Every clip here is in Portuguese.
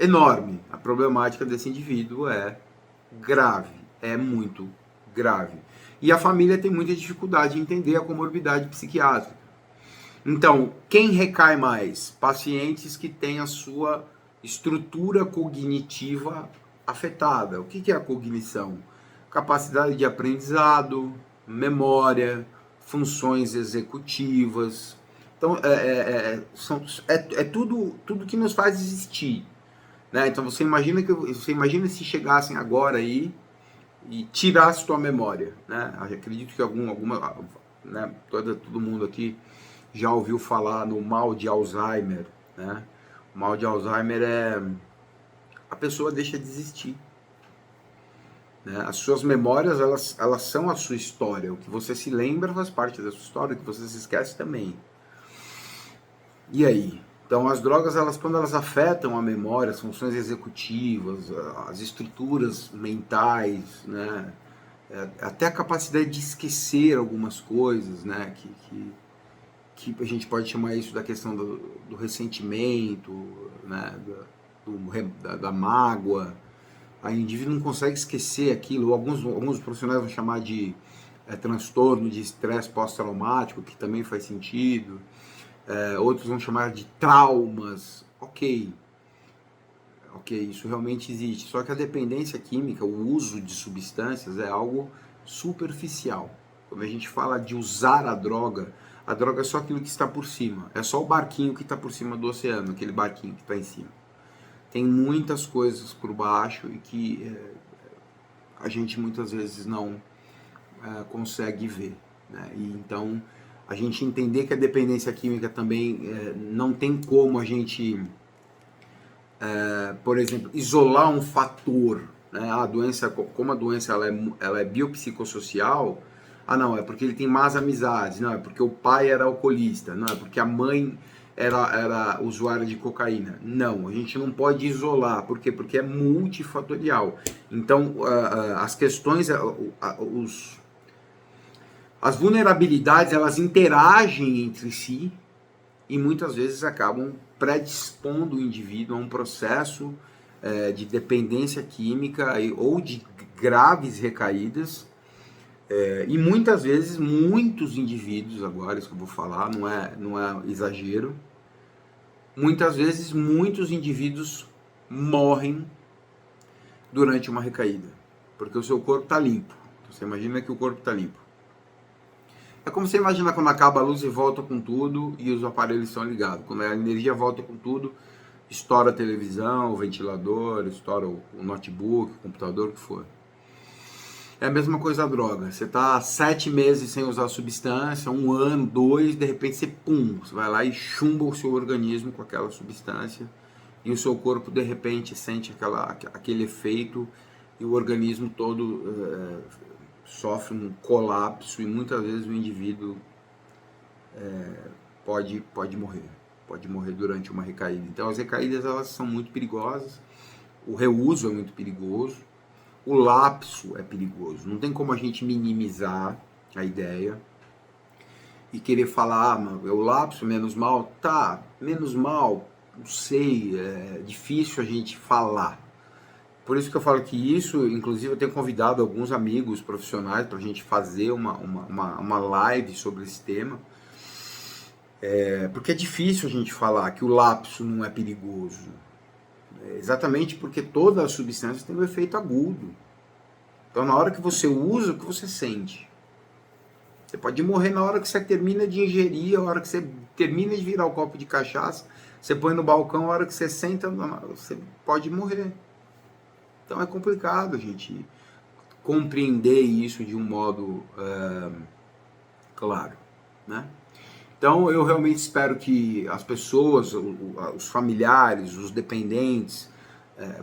enorme. A problemática desse indivíduo é grave, é muito grave. E a família tem muita dificuldade em entender a comorbidade psiquiátrica. Então, quem recai mais? Pacientes que têm a sua estrutura cognitiva afetada. O que é a cognição? Capacidade de aprendizado, memória, funções executivas. Então, é tudo que nos faz existir. Né? Então, você imagina se chegassem agora aí e tirasse tua memória. Né? Acredito que né, todo mundo aqui já ouviu falar no mal de Alzheimer, né? O mal de Alzheimer é a pessoa deixa de existir, né? As suas memórias, elas são a sua história. O que você se lembra faz parte da sua história, o que você se esquece também. E aí? Então, as drogas, quando elas afetam a memória, as funções executivas, as estruturas mentais, né? Até a capacidade de esquecer algumas coisas, né? Que a gente pode chamar isso da questão do ressentimento, né, da mágoa. Aí o indivíduo não consegue esquecer aquilo. Alguns profissionais vão chamar de transtorno de estresse pós-traumático, que também faz sentido. Outros vão chamar de traumas. Ok, isso realmente existe. Só que a dependência química, o uso de substâncias é algo superficial. Quando a gente fala de usar a droga é só aquilo que está por cima. É só o barquinho que está por cima do oceano, aquele barquinho que está em cima. Tem muitas coisas por baixo e que a gente muitas vezes não consegue ver. Né? E então, a gente entender que a dependência química também não tem como a gente, por exemplo, isolar um fator. Né? A doença, como a doença ela é biopsicossocial, não, é porque ele tem más amizades, não, é porque o pai era alcoolista, não, é porque a mãe era usuária de cocaína. Não, a gente não pode isolar. Por quê? Porque é multifatorial. Então, as questões, as vulnerabilidades, elas interagem entre si e muitas vezes acabam predispondo o indivíduo a um processo de dependência química ou de graves recaídas. E muitas vezes, muitos indivíduos, agora isso que eu vou falar, não é exagero, muitas vezes muitos indivíduos morrem durante uma recaída, porque o seu corpo está limpo. Você imagina que o corpo está limpo. É como você imagina quando acaba a luz e volta com tudo e os aparelhos estão ligados. Quando a energia volta com tudo, estoura a televisão, o ventilador, estoura o notebook, o computador, o que for. É a mesma coisa a droga. Você está 7 meses sem usar a substância, 1 ano, 2, de repente você vai lá e chumba o seu organismo com aquela substância e o seu corpo de repente sente aquele efeito e o organismo todo sofre um colapso e muitas vezes o indivíduo pode morrer durante uma recaída. Então as recaídas elas são muito perigosas, o reuso é muito perigoso. O lapso é perigoso, não tem como a gente minimizar a ideia e querer falar, o lapso menos mal, tá, menos mal, não sei, é difícil a gente falar. Por isso que eu falo que isso, inclusive eu tenho convidado alguns amigos profissionais para a gente fazer uma live sobre esse tema, porque é difícil a gente falar que o lapso não é perigoso. Exatamente porque todas as substâncias têm um efeito agudo. Então, na hora que você usa, o que você sente? Você pode morrer na hora que você termina de ingerir, a hora que você termina de virar o copo de cachaça, você põe no balcão, a hora que você senta, você pode morrer. Então, é complicado a gente compreender isso de um modo claro, né? Então, eu realmente espero que as pessoas, os familiares, os dependentes,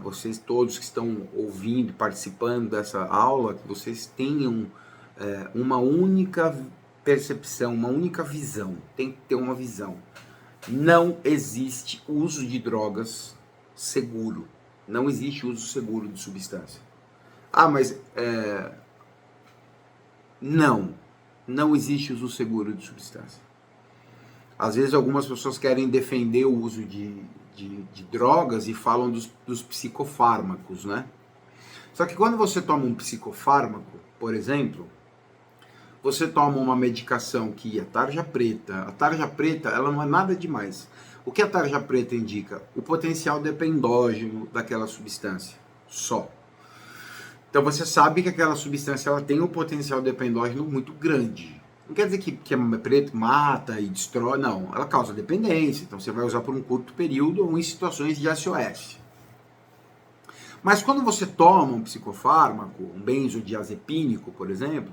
vocês todos que estão ouvindo, participando dessa aula, que vocês tenham uma única percepção, uma única visão. Tem que ter uma visão. Não existe uso de drogas seguro. Não existe uso seguro de substância. Mas não existe uso seguro de substância. Às vezes algumas pessoas querem defender o uso de de drogas e falam dos psicofármacos, né? Só que quando você toma um psicofármaco, por exemplo, você toma uma medicação que é tarja preta. A tarja preta, ela não é nada demais. O que a tarja preta indica? O potencial dependógeno daquela substância, só. Então você sabe que aquela substância ela tem um potencial dependógeno muito grande. Não quer dizer que é preto mata e destrói, não. Ela causa dependência, então você vai usar por um curto período ou em situações de SOS. Mas quando você toma um psicofármaco, um benzodiazepínico, por exemplo,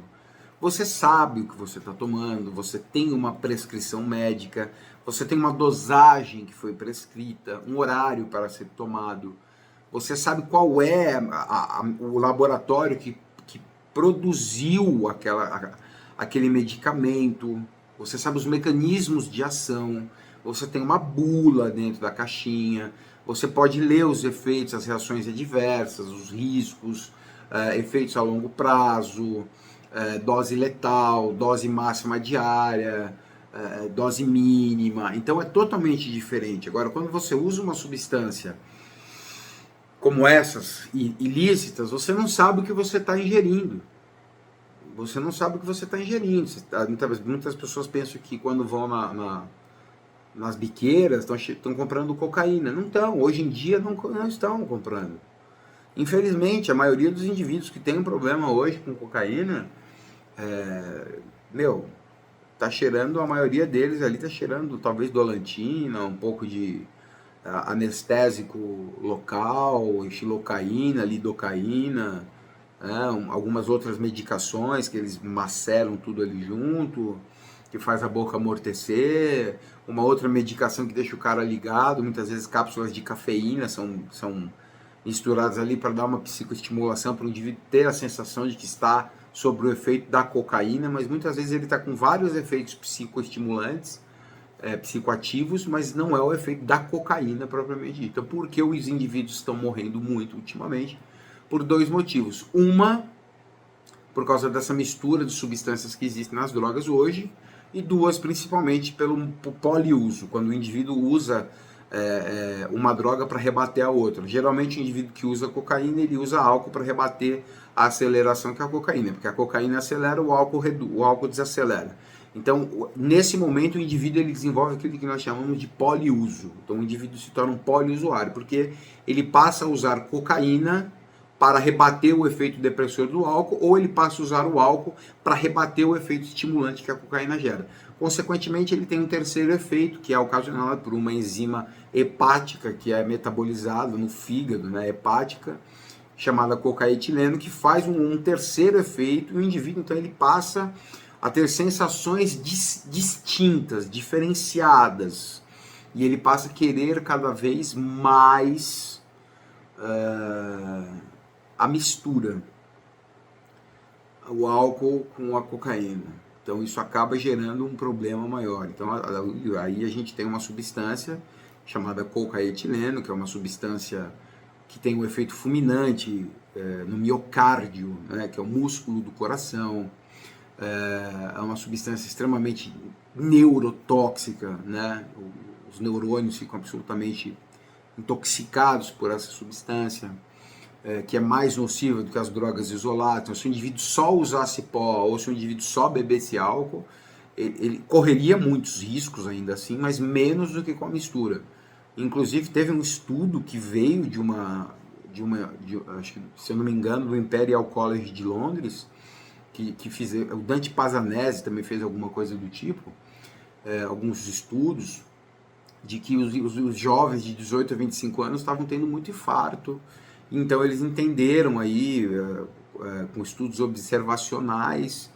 você sabe o que você está tomando, você tem uma prescrição médica, você tem uma dosagem que foi prescrita, um horário para ser tomado, você sabe qual é o laboratório que produziu aquele medicamento, você sabe os mecanismos de ação, você tem uma bula dentro da caixinha, você pode ler os efeitos, as reações adversas, os riscos, efeitos a longo prazo, dose letal, dose máxima diária, dose mínima. Então é totalmente diferente. Agora, quando você usa uma substância como essas, ilícitas, você não sabe o que você está ingerindo. Você não sabe o que você está ingerindo. Muitas pessoas pensam que quando vão nas biqueiras estão comprando cocaína. Não estão. Hoje em dia não estão comprando. Infelizmente, a maioria dos indivíduos que tem um problema hoje com cocaína, tá cheirando, a maioria deles ali tá cheirando talvez dolantina, um pouco de anestésico local, xilocaína, lidocaína, algumas outras medicações que eles maceram tudo ali junto, que faz a boca amortecer, uma outra medicação que deixa o cara ligado, muitas vezes cápsulas de cafeína são misturadas ali para dar uma psicoestimulação, para o indivíduo ter a sensação de que está sob o efeito da cocaína, mas muitas vezes ele está com vários efeitos psicoestimulantes, psicoativos, mas não é o efeito da cocaína propriamente dita. Por que os indivíduos estão morrendo muito ultimamente? Por dois motivos. Uma, por causa dessa mistura de substâncias que existem nas drogas hoje, e duas, principalmente pelo poliuso, quando o indivíduo usa uma droga para rebater a outra. Geralmente o indivíduo que usa cocaína, ele usa álcool para rebater a aceleração que é a cocaína, porque a cocaína acelera, o álcool desacelera. Então, nesse momento, o indivíduo ele desenvolve aquilo que nós chamamos de poliuso. Então, o indivíduo se torna um poliusuário, porque ele passa a usar cocaína para rebater o efeito depressor do álcool, ou ele passa a usar o álcool para rebater o efeito estimulante que a cocaína gera. Consequentemente, ele tem um terceiro efeito, que é ocasionado por uma enzima hepática, que é metabolizada no fígado, né, hepática, chamada cocaetileno, que faz um terceiro efeito, e o indivíduo, então, ele passa a ter sensações distintas, diferenciadas, e ele passa a querer cada vez mais a mistura, o álcool com a cocaína. Então isso acaba gerando um problema maior. Então aí a gente tem uma substância chamada cocaetileno, que é uma substância que tem um efeito fulminante no miocárdio, né, que é o músculo do coração. É uma substância extremamente neurotóxica, né? Os neurônios ficam absolutamente intoxicados por essa substância, que é mais nociva do que as drogas isoladas. Então, se o indivíduo só usasse pó ou se o indivíduo só bebesse álcool, ele correria muitos riscos ainda assim, mas menos do que com a mistura. Inclusive, teve um estudo que veio acho que, se eu não me engano, do Imperial College de Londres, que fizeram, o Dante Pazzanese também fez alguma coisa do tipo, alguns estudos de que os jovens de 18 a 25 anos estavam tendo muito infarto. Então eles entenderam aí, com estudos observacionais,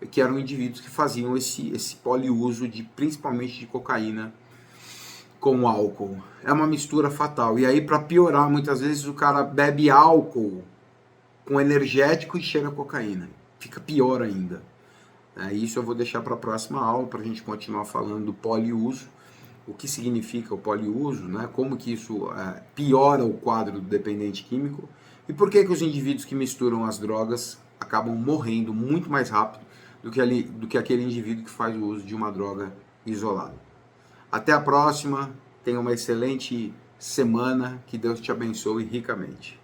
que eram indivíduos que faziam esse poliuso principalmente de cocaína com álcool. É uma mistura fatal. E aí, para piorar, muitas vezes o cara bebe álcool com energético e cheira cocaína. Fica pior ainda. Isso eu vou deixar para a próxima aula, para a gente continuar falando do poliuso, o que significa o poliuso, né? Como que isso piora o quadro do dependente químico e por que os indivíduos que misturam as drogas acabam morrendo muito mais rápido do que aquele indivíduo que faz o uso de uma droga isolada. Até a próxima, tenha uma excelente semana. Que Deus te abençoe ricamente.